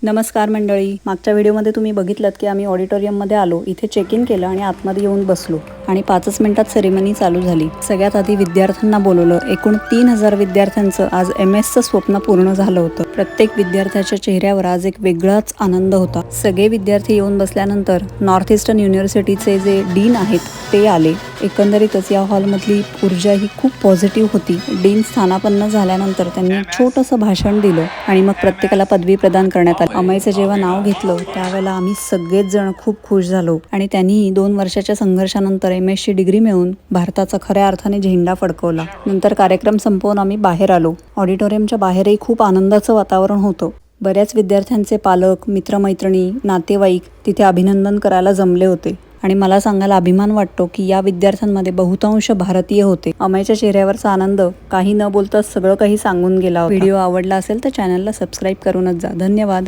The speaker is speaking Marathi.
नमस्कार मंडळी, मागच्या व्हिडिओमध्ये तुम्ही बघितलं की आम्ही ऑडिटोरियममध्ये आलो, इथे चेक इन केलं आणि आतमध्ये येऊन बसलो आणि 5 मिनिटात सेरेमनी चालू झाली। सगळ्यात आधी विद्यार्थ्यांना बोलवलं। एकूण 3000 विद्यार्थ्यांचं आज MS चं स्वप्न पूर्ण झालं होतं। प्रत्येक विद्यार्थ्याच्या चेहऱ्यावर आज एक वेगळाच आनंद होता। सगळे विद्यार्थी येऊन बसल्यानंतर नॉर्थ ईस्टर्न युनिव्हर्सिटीचे जे डीन आहेत ते आले। एकंदरीतच या हॉलमधली ऊर्जा ही खूप पॉझिटिव्ह होती। डीन स्थानापन्न झाल्यानंतर त्यांनी छोटंसं भाषण दिलं आणि मग प्रत्येकाला पदवी प्रदान करण्यात आली। अमयचं जेव्हा नाव घेतलं त्यावेळेला आम्ही सगळेच जण खूप खुश झालो आणि त्यांनी 2 वर्षाच्या संघर्षानंतर MS ची डिग्री मिळवून भारताचा खऱ्या अर्थाने झेंडा फडकवला। नंतर कार्यक्रम संपवून आम्ही बाहेर आलो। ऑडिटोरियमच्या बाहेरही खूप आनंदाचं वातावरण होतं। बऱ्याच विद्यार्थ्यांचे पालक, मित्रमैत्रिणी, नातेवाईक तिथे अभिनंदन करायला जमले होते आणि मला सांगायला अभिमान वाटतो की या विद्यार्थ्यांमध्ये बहुतांश भारतीय होते। अमयच्या चेहऱ्यावरचा आनंद काही न बोलता सगळं काही सांगून गेला होता। व्हिडिओ आवडला असेल तर चॅनलला सबस्क्राईब करूनच जा। धन्यवाद।